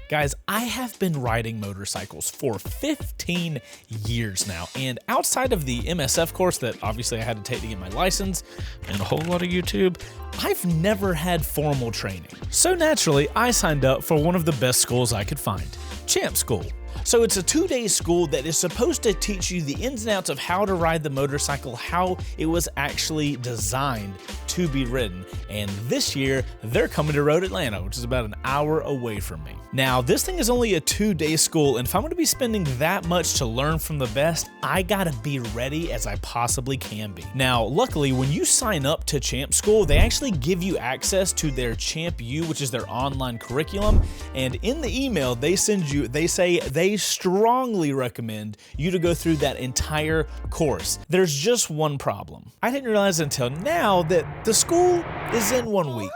Guys, I have been riding motorcycles for 15 years now, and outside of the MSF course that obviously I had to take to get my license and a whole lot of YouTube, I've never had formal training. So naturally, I signed up for one of the best schools I could find, Champ School. So it's a 2-day school that is supposed to teach you the ins and outs of how to ride the motorcycle, how it was actually designed to be ridden. And this year, they're coming to Road Atlanta, which is about an hour away from me. Now, this thing is only a 2-day school, and if I'm gonna be spending that much to learn from the best, I gotta be ready as I possibly can be. Now, luckily, when you sign up to Champ School, they actually give you access to their Champ U, which is their online curriculum, and in the email they send you, they say they strongly recommend you to go through that entire course. There's just one problem. I didn't realize until now that the school is in 1 week.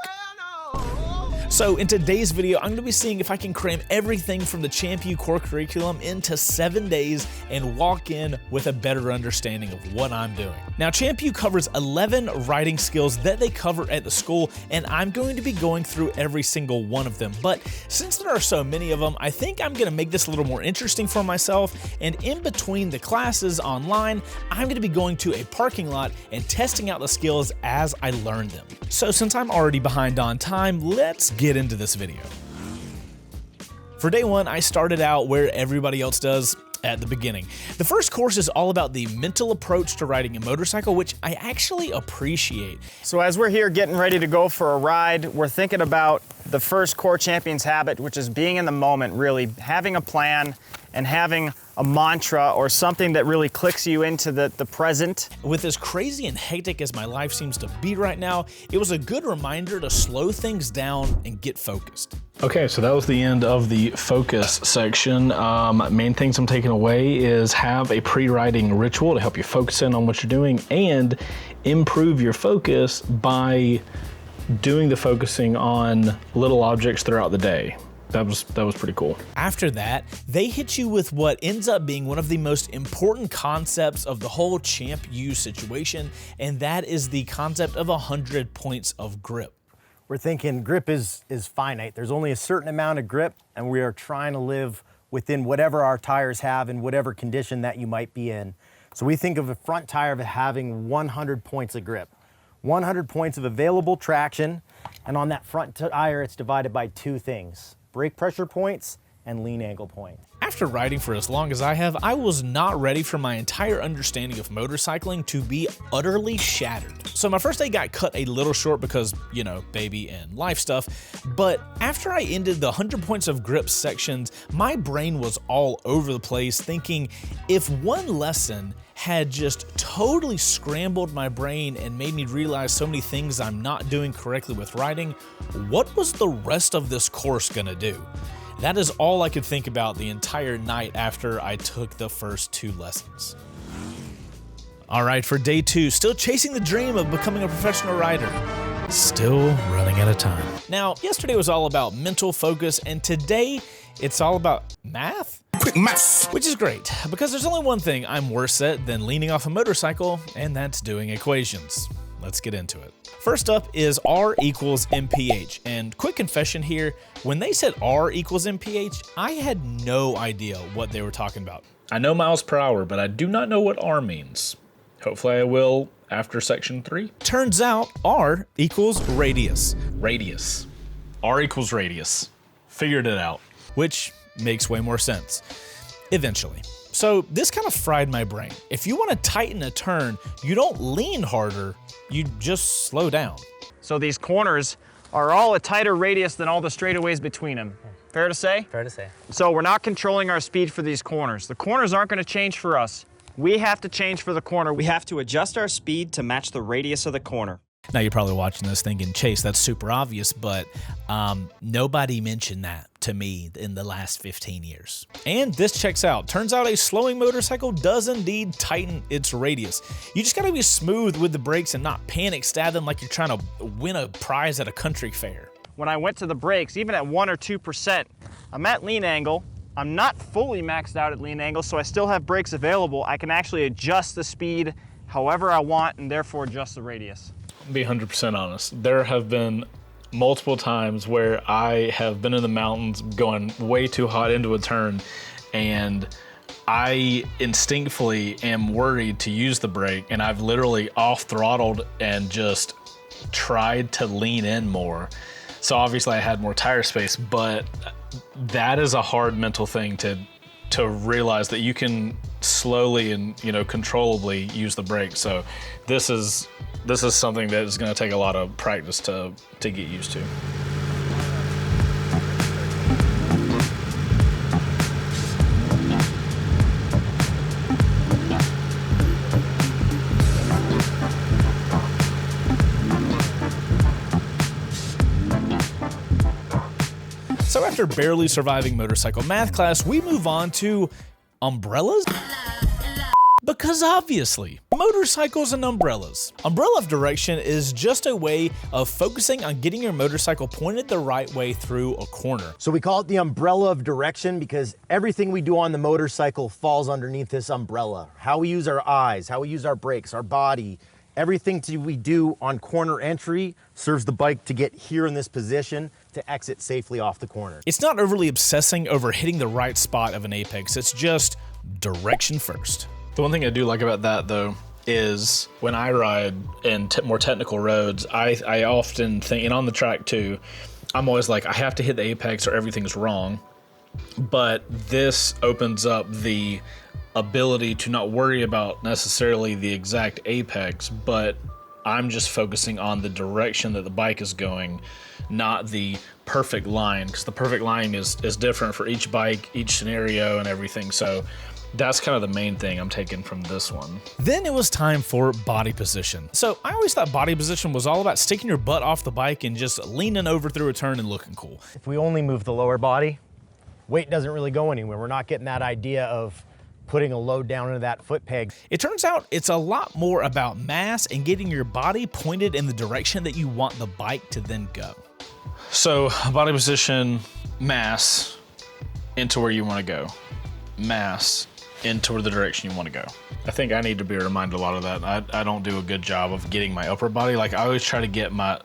So in today's video, I'm gonna be seeing if I can cram everything from the Champ U core curriculum into 7 days and walk in with a better understanding of what I'm doing. Now, Champ U covers 11 riding skills that they cover at the school, and I'm going to be going through every single one of them. But since there are so many of them, I think I'm gonna make this a little more interesting for myself, and in between the classes online, I'm gonna be going to a parking lot and testing out the skills as I learn them. So since I'm already behind on time, let's get into this video. For day one, I started out where everybody else does, at the beginning. The first course is all about the mental approach to riding a motorcycle, which I actually appreciate. So as we're here getting ready to go for a ride, we're thinking about the first core champion's habit, which is being in the moment, really having a plan and having a mantra or something that really clicks you into the present. With as crazy and hectic as my life seems to be right now, it was a good reminder to slow things down and get focused. Okay, so that was the end of the focus section. Main things I'm taking away is have a pre-riding ritual to help you focus in on what you're doing and improve your focus by doing the focusing on little objects throughout the day. That was pretty cool. After that, they hit you with what ends up being one of the most important concepts of the whole Champ U situation, and that is the concept of 100 points of grip. We're thinking grip is finite. There's only a certain amount of grip, and we are trying to live within whatever our tires have in whatever condition that you might be in. So we think of a front tire of having 100 points of grip, 100 points of available traction, and on that front tire, it's divided by two things: brake pressure points and lean angle points. After riding for as long as I have, I was not ready for my entire understanding of motorcycling to be utterly shattered. So my first day got cut a little short because, you know, baby and life stuff, but after I ended the 100 points of grip sections, my brain was all over the place thinking if one lesson had just totally scrambled my brain and made me realize so many things I'm not doing correctly with riding, what was the rest of this course gonna do? That is all I could think about the entire night after I took the first 2 lessons. All right, for day 2, still chasing the dream of becoming a professional rider. Still running out of time. Now, yesterday was all about mental focus, and today it's all about math? Quick math! Which is great, because there's only one thing I'm worse at than leaning off a motorcycle, and that's doing equations. Let's get into it. First up is R equals MPH, and quick confession here, when they said R equals MPH, I had no idea what they were talking about. I know miles per hour, but I do not know what R means. Hopefully I will after section 3. Turns out R equals radius. Radius. R equals radius. Figured it out. Which makes way more sense, eventually. So this kind of fried my brain. If you want to tighten a turn, you don't lean harder, you just slow down. So these corners are all a tighter radius than all the straightaways between them. Fair to say? Fair to say. So we're not controlling our speed for these corners. The corners aren't going to change for us. We have to change for the corner. We have to adjust our speed to match the radius of the corner. Now you're probably watching this thinking, Chase, that's super obvious, but nobody mentioned that to me in the last 15 years. And this checks out. Turns out a slowing motorcycle does indeed tighten its radius. You just gotta be smooth with the brakes and not panic stab them like you're trying to win a prize at a country fair. When I went to the brakes, even at 1 or 2%, I'm at lean angle. I'm not fully maxed out at lean angle, so I still have brakes available. I can actually adjust the speed however I want and therefore adjust the radius. Be 100% honest. There have been multiple times where I have been in the mountains going way too hot into a turn, and I instinctively am worried to use the brake, and I've literally off throttled and just tried to lean in more. So obviously I had more tire space, but that is a hard mental thing to realize that you can slowly and controllably use the brake. So this is something that is going to take a lot of practice to get used to. So after barely surviving motorcycle math class, we move on to umbrellas? Because obviously, motorcycles and umbrellas. Umbrella of direction is just a way of focusing on getting your motorcycle pointed the right way through a corner. So we call it the umbrella of direction because everything we do on the motorcycle falls underneath this umbrella. How we use our eyes, how we use our brakes, our body, everything we do on corner entry serves the bike to get here in this position to exit safely off the corner. It's not overly obsessing over hitting the right spot of an apex, it's just direction first. The one thing I do like about that, though, is when I ride in more technical roads, I often think, and on the track too, I'm always like, I have to hit the apex or everything's wrong. But this opens up the ability to not worry about necessarily the exact apex, but I'm just focusing on the direction that the bike is going, not the perfect line, because the perfect line is different for each bike, each scenario and everything. So that's kind of the main thing I'm taking from this one. Then it was time for body position. So I always thought body position was all about sticking your butt off the bike and just leaning over through a turn and looking cool. If we only move the lower body, weight doesn't really go anywhere. We're not getting that idea of putting a load down into that foot peg. It turns out it's a lot more about mass and getting your body pointed in the direction that you want the bike to then go. So body position, mass into where you want to go, mass into the direction you want to go. I think I need to be reminded a lot of that. I don't do a good job of getting my upper body. Like I always try to get my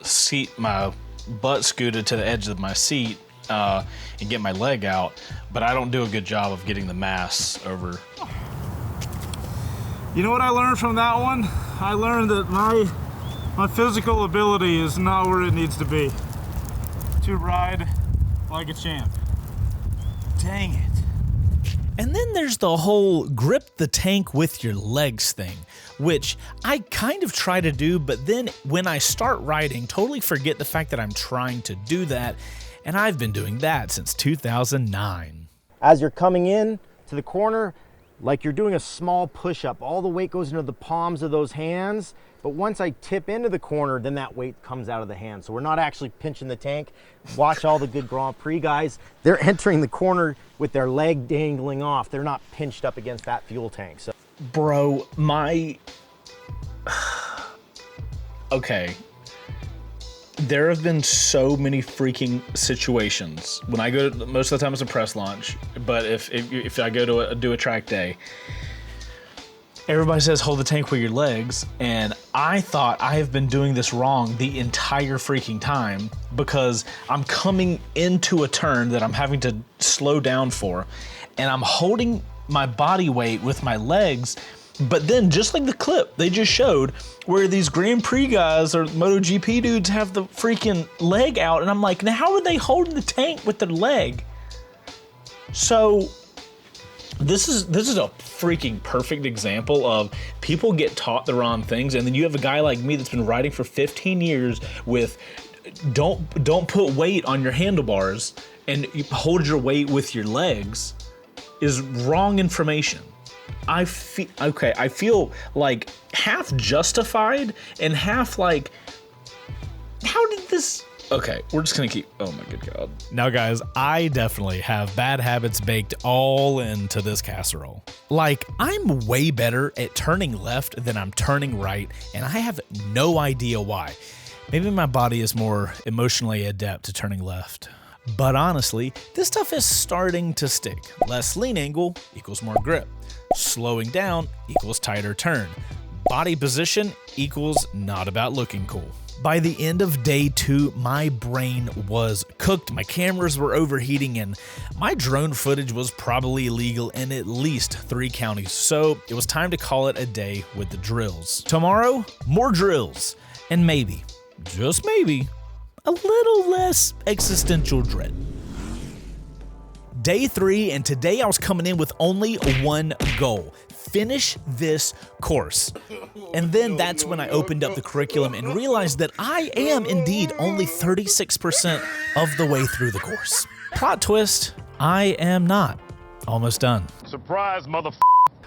butt scooted to the edge of my seat and get my leg out, but I don't do a good job of getting the mass over. You know what I learned from that one? I learned that my physical ability is not where it needs to be to ride like a champ. Dang it. And then there's the whole grip the tank with your legs thing, which I kind of try to do, but then when I start riding, totally forget the fact that I'm trying to do that, and I've been doing that since 2009. As you're coming in to the corner, like you're doing a small push-up, all the weight goes into the palms of those hands, but once I tip into the corner, then that weight comes out of the hand. So we're not actually pinching the tank. Watch all the good Grand Prix guys. They're entering the corner with their leg dangling off. They're not pinched up against that fuel tank. So, bro, okay. There have been so many freaking situations when I go to, most of the time it's a press launch, but if I go to do a track day, everybody says hold the tank with your legs, and I thought I have been doing this wrong the entire freaking time because I'm coming into a turn that I'm having to slow down for, and I'm holding my body weight with my legs. But then, just like the clip they just showed, where these Grand Prix guys or MotoGP dudes have the freaking leg out, and I'm like, now how are they holding the tank with their leg? So this is a freaking perfect example of people get taught the wrong things, and then you have a guy like me that's been riding for 15 years with don't put weight on your handlebars and you hold your weight with your legs is wrong information. I feel like half justified and half like, how did this? Okay, we're just gonna keep, oh my good God. Now guys, I definitely have bad habits baked all into this casserole. Like, I'm way better at turning left than I'm turning right, and I have no idea why. Maybe my body is more emotionally adept to turning left. But honestly, this stuff is starting to stick. Less lean angle equals more grip. Slowing down equals tighter turn. body position equals not about looking cool. By the end of day 2, my brain was cooked, my cameras were overheating, and my drone footage was probably illegal in at least 3 counties, so it was time to call it a day with the drills. Tomorrow, more drills, and maybe, just maybe, a little less existential dread. Day 3, and today I was coming in with only one goal: finish this course. And then that's when I opened up the curriculum and realized that I am indeed only 36% of the way through the course. Plot twist, I am not. Almost done. Surprise, motherfucker.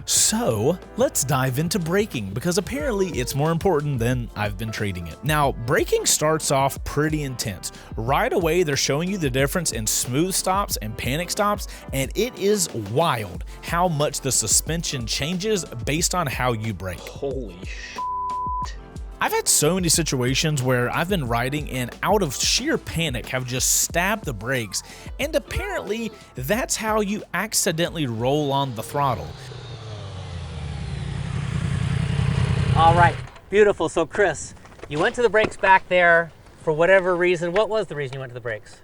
So let's dive into braking, because apparently it's more important than I've been treating it. Now, braking starts off pretty intense. Right away, they're showing you the difference in smooth stops and panic stops, and it is wild how much the suspension changes based on how you brake. Holy shit. I've had so many situations where I've been riding and out of sheer panic have just stabbed the brakes, and apparently that's how you accidentally roll on the throttle. All right, beautiful. So Chris, you went to the brakes back there for whatever reason. What was the reason you went to the brakes?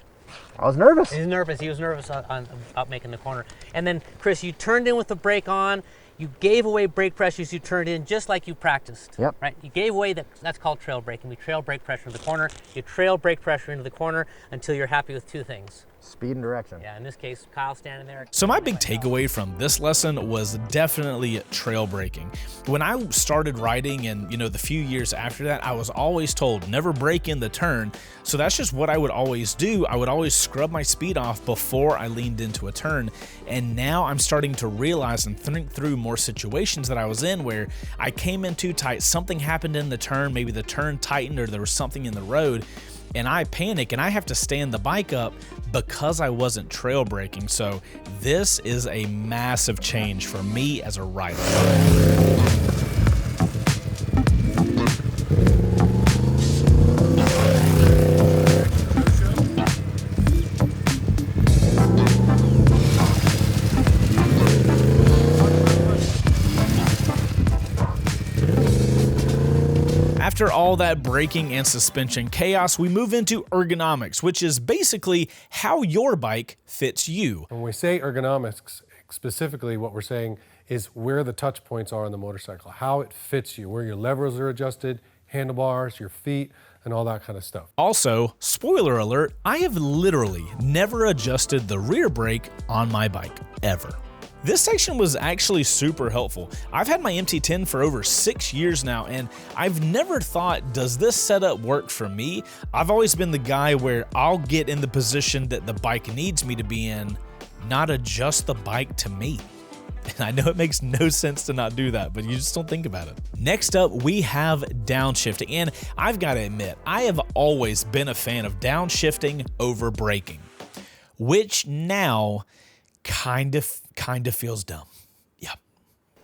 I was nervous. He was nervous. He was nervous about making the corner. And then Chris, you turned in with the brake on. You gave away brake pressures. You turned in just like you practiced. Yep. Right. You gave away that's called trail braking. We trail brake pressure into the corner. You trail brake pressure into the corner until you're happy with 2 things. Speed and direction. Yeah. In this case, Kyle standing there. So my big takeaway from this lesson was definitely trail braking. When I started riding and, the few years after that, I was always told never brake in the turn. So that's just what I would always do. I would always scrub my speed off before I leaned into a turn. And now I'm starting to realize and think through more situations that I was in where I came in too tight, something happened in the turn, maybe the turn tightened or there was something in the road, and I panic and I have to stand the bike up because I wasn't trail braking. So this is a massive change for me as a rider. After all that braking and suspension chaos, we move into ergonomics, which is basically how your bike fits you. When we say ergonomics, specifically what we're saying is where the touch points are on the motorcycle, how it fits you, where your levers are adjusted, handlebars, your feet, and all that kind of stuff. Also, spoiler alert, I have literally never adjusted the rear brake on my bike, ever. This section was actually super helpful. I've had my MT10 for over 6 years now, and I've never thought, does this setup work for me? I've always been the guy where I'll get in the position that the bike needs me to be in, not adjust the bike to me. And I know it makes no sense to not do that, but you just don't think about it. Next up, we have downshifting, and I've got to admit, I have always been a fan of downshifting over braking, which now kind of feels dumb. Yep.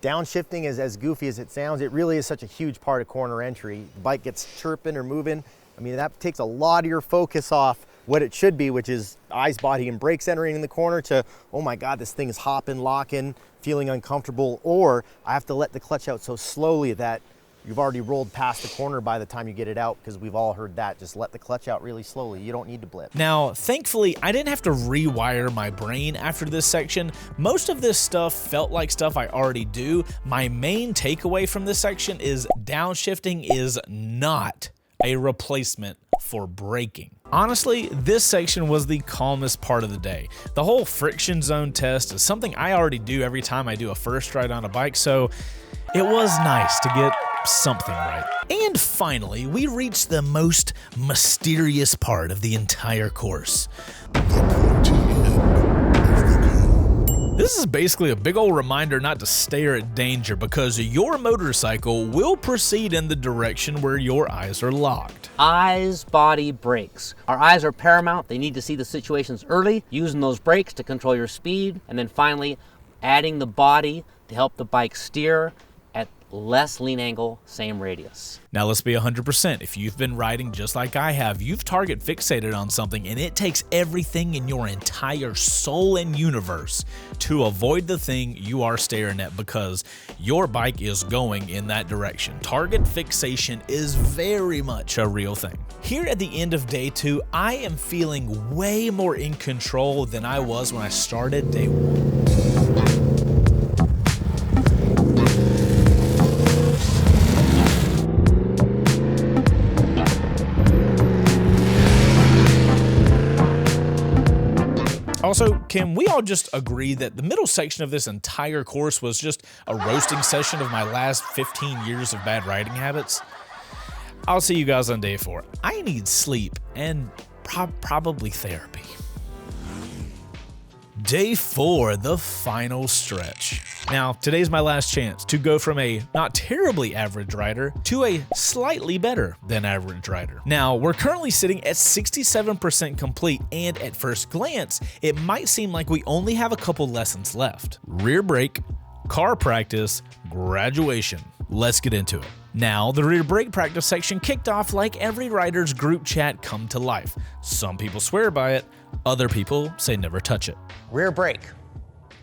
Downshifting is as goofy as it sounds. It really is such a huge part of corner entry. The bike gets chirping or moving. I mean, that takes a lot of your focus off what it should be, which is eyes, body, and brakes entering in the corner to, oh my God, this thing is hopping, locking, feeling uncomfortable, or I have to let the clutch out so slowly that you've already rolled past the corner by the time you get it out, because we've all heard that. Just let the clutch out really slowly. You don't need to blip. Now, thankfully, I didn't have to rewire my brain after this section. Most of this stuff felt like stuff I already do. My main takeaway from this section is downshifting is not a replacement for braking. Honestly, this section was the calmest part of the day. The whole friction zone test is something I already do every time I do a first ride on a bike, so it was nice to get something right. And finally, we reached the most mysterious part of the entire course. This is basically a big old reminder not to stare at danger, because your motorcycle will proceed in the direction where your eyes are locked. Eyes, body, brakes. Our eyes are paramount. They need to see the situations early, using those brakes to control your speed, and then finally adding the body to help the bike steer at less lean angle, same radius. Now let's be 100%. If you've been riding just like I have, you've target fixated on something and it takes everything in your entire soul and universe to avoid the thing you are staring at because your bike is going in that direction. Target fixation is very much a real thing. Here at the end of day 2, I am feeling way more in control than I was when I started day 1. Also, can we all just agree that the middle section of this entire course was just a roasting session of my last 15 years of bad riding habits? I'll see you guys on day 4. I need sleep and probably therapy. Day 4, the final stretch. Now, today's my last chance to go from a not terribly average rider to a slightly better than average rider. Now, we're currently sitting at 67% complete, and at first glance, it might seem like we only have a couple lessons left. Rear brake, car practice, graduation. Let's get into it. Now, the rear brake practice section kicked off like every rider's group chat come to life. Some people swear by it, other people say never touch it. Rear brake,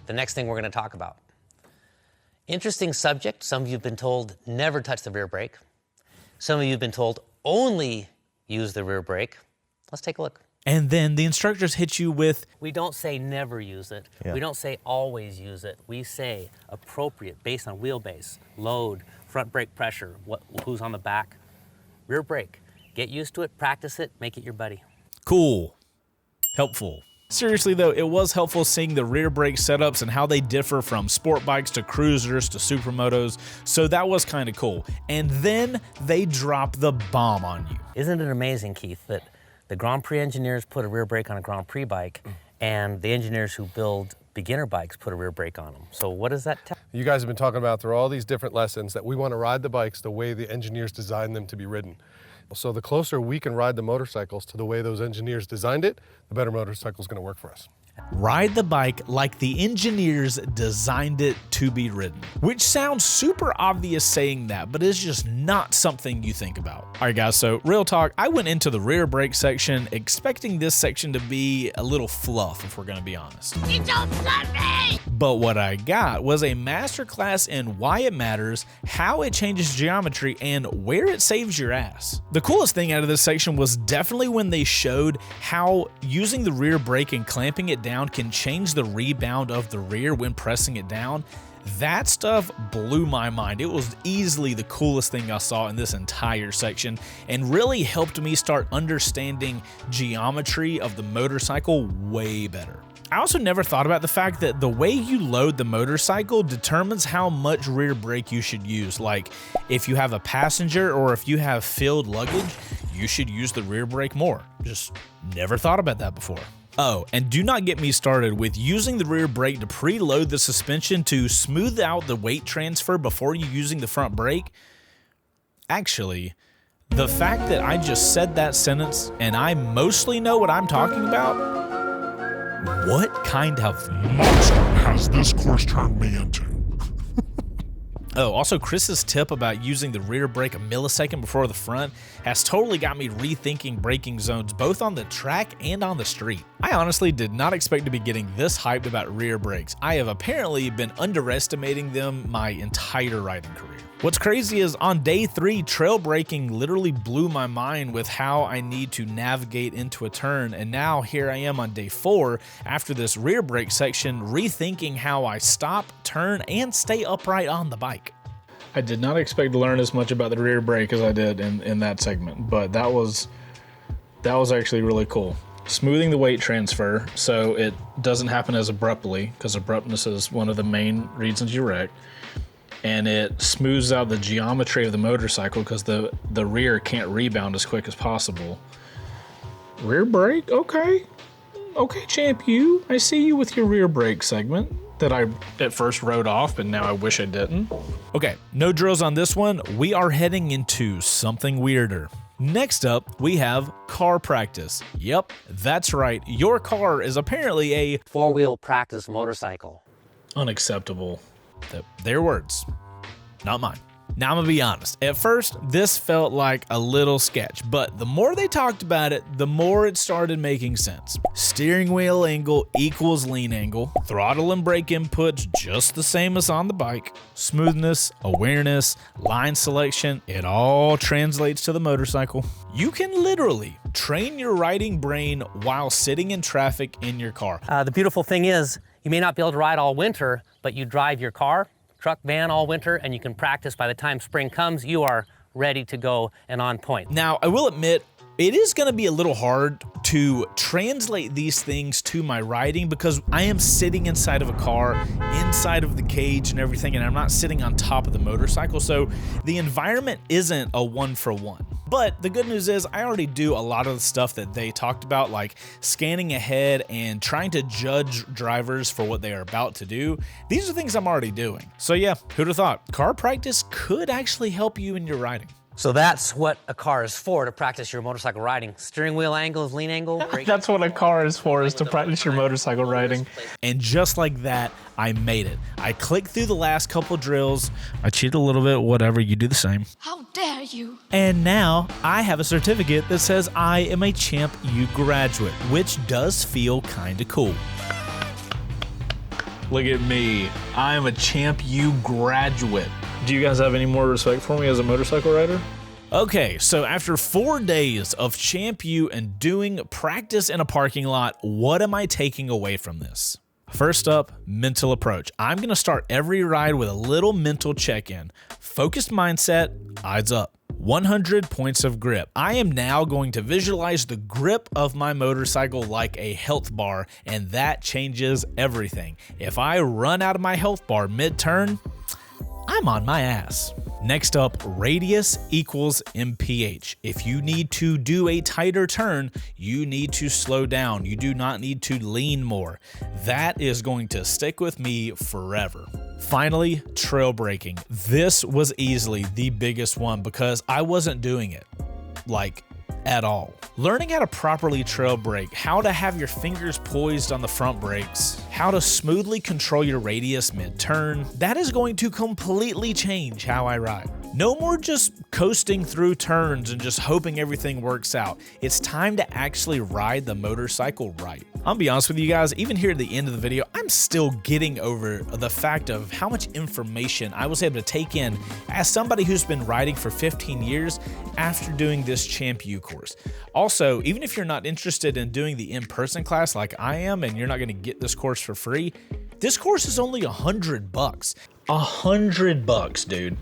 the next thing we're going to talk about. Interesting subject. Some of you have been told never touch the rear brake. Some of you have been told only use the rear brake. Let's take a look. And then the instructors hit you with, we don't say never use it. Yeah. We don't say always use it. We say appropriate based on wheelbase, load, front brake pressure, who's on the back. Rear brake. Get used to it, practice it, make it your buddy. cool, helpful. Seriously though, it was helpful seeing the rear brake setups and how they differ from sport bikes to cruisers to supermotos, so that was kind of cool. And then they drop the bomb on you. Isn't it amazing, Keith, that the Grand Prix engineers put a rear brake on a Grand Prix bike and the engineers who build beginner bikes put a rear brake on them? So what does that tell? You guys have been talking about through all these different lessons that we want to ride the bikes the way the engineers designed them to be ridden. So the closer we can ride the motorcycles to the way those engineers designed it, the better motorcycle is going to work for us. Ride the bike like the engineers designed it to be ridden. Which sounds super obvious saying that, but it's just not something you think about. All right guys, so real talk, I went into the rear brake section expecting this section to be a little fluff, if we're gonna be honest. You don't love me! But what I got was a masterclass in why it matters, how it changes geometry, and where it saves your ass. The coolest thing out of this section was definitely when they showed how using the rear brake and clamping it down can change the rebound of the rear when pressing it down. That stuff blew my mind. It was easily the coolest thing I saw in this entire section and really helped me start understanding geometry of the motorcycle way better. I also never thought about the fact that the way you load the motorcycle determines how much rear brake you should use. Like, if you have a passenger or if you have filled luggage, you should use the rear brake more. Just never thought about that before. Oh, and do not get me started with using the rear brake to preload the suspension to smooth out the weight transfer before you using the front brake. Actually, the fact that I just said that sentence and I mostly know what I'm talking about, what kind of monster has this course turned me into? Oh, also Chris's tip about using the rear brake a millisecond before the front has totally got me rethinking braking zones both on the track and on the street. I honestly did not expect to be getting this hyped about rear brakes. I have apparently been underestimating them my entire riding career. What's crazy is on day 3, trail braking literally blew my mind with how I need to navigate into a turn, and now here I am on day 4 after this rear brake section rethinking how I stop, turn, and stay upright on the bike. I did not expect to learn as much about the rear brake as I did in that segment, but that was actually really cool. Smoothing the weight transfer so it doesn't happen as abruptly, because abruptness is one of the main reasons you wreck. And it smooths out the geometry of the motorcycle because the rear can't rebound as quick as possible. Rear brake? Okay, champ, I see you with your rear brake segment that I at first wrote off, but now I wish I didn't. Okay, no drills on this one. We are heading into something weirder. Next up, we have car practice. Yep, that's right. Your car is apparently a Four-wheel practice motorcycle. unacceptable. Their words, not mine. Now, I'm gonna be honest. At first, this felt like a little sketch, but the more they talked about it, the more it started making sense. Steering wheel angle equals lean angle, throttle and brake inputs just the same as on the bike, smoothness, awareness, line selection, it all translates to the motorcycle. You can literally train your riding brain while sitting in traffic in your car. The beautiful thing is, you may not be able to ride all winter, but you drive your car, truck, van all winter, and you can practice. By the time spring comes, you are ready to go and on point. Now, I will admit, it is going to be a little hard to translate these things to my riding because I am sitting inside of a car, inside of the cage and everything, and I'm not sitting on top of the motorcycle, so the environment isn't a one-for-one. But the good news is I already do a lot of the stuff that they talked about, like scanning ahead and trying to judge drivers for what they are about to do. These are things I'm already doing. So yeah, who'd have thought? Car practice could actually help you in your riding. So that's what a car is for, to practice your motorcycle riding. Steering wheel angle, lean angle. That's what a car is for, is to practice your motorcycle riding. And just like that, I made it. I clicked through the last couple drills. I cheated a little bit, whatever, you do the same. How dare you? And now I have a certificate that says I am a Champ U graduate, which does feel kind of cool. Look at me. I am a Champ U graduate. Do you guys have any more respect for me as a motorcycle rider? Okay, so after 4 days of Champ U and doing practice in a parking lot, what am I taking away from this? First up, mental approach. I'm gonna start every ride with a little mental check-in. Focused mindset, eyes up. 100 points of grip. I am now going to visualize the grip of my motorcycle like a health bar, and that changes everything. If I run out of my health bar mid-turn, I'm on my ass. Next up, radius equals MPH. If you need to do a tighter turn, you need to slow down. You do not need to lean more. That is going to stick with me forever. Finally, trail braking. This was easily the biggest one because I wasn't doing it, like, at all. Learning how to properly trail brake, how to have your fingers poised on the front brakes, how to smoothly control your radius mid-turn, that is going to completely change how I ride. No more just coasting through turns and just hoping everything works out. It's time to actually ride the motorcycle right. I'll be honest with you guys, even here at the end of the video, I'm still getting over the fact of how much information I was able to take in as somebody who's been riding for 15 years after doing this Champ U course. Also, even if you're not interested in doing the in-person class like I am and you're not gonna get this course for free, this course is only $100. $100, dude.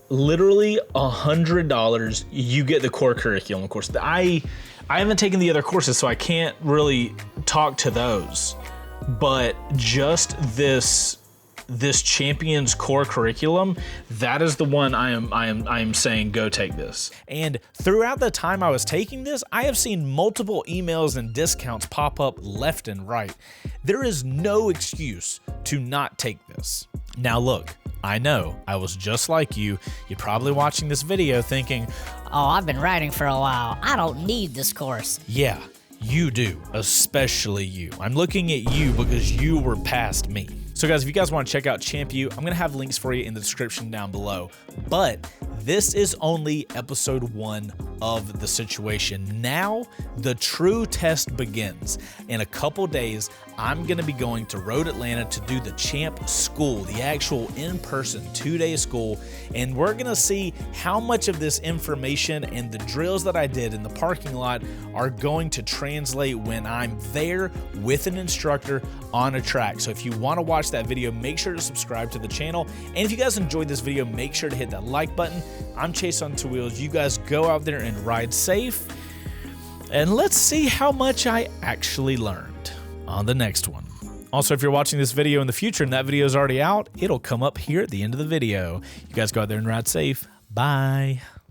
Literally $100, you get the core curriculum course. I haven't taken the other courses, so I can't really talk to those. But just this Champions core curriculum, that is the one I am saying go take this. And throughout the time I was taking this, I have seen multiple emails and discounts pop up left and right. There is no excuse to not take this. Now look, I know, I was just like you. You're probably watching this video thinking, oh, I've been riding for a while. I don't need this course. Yeah, you do, especially you. I'm looking at you because you were past me. So guys, if you guys want to check out Champ U, I'm gonna have links for you in the description down below. But this is only episode 1 of the situation. Now, the true test begins. In a couple days, I'm gonna be going to Road Atlanta to do the Champ School, the actual in-person 2-day school, and we're gonna see how much of this information and the drills that I did in the parking lot are going to translate when I'm there with an instructor on a track. So if you wanna watch that video, make sure to subscribe to the channel. And if you guys enjoyed this video, make sure to hit that like button. I'm Chaseontwowheels. You guys go out there and ride safe. And let's see how much I actually learned on the next one. Also, if you're watching this video in the future and that video is already out, it'll come up here at the end of the video. You guys go out there and ride safe. Bye.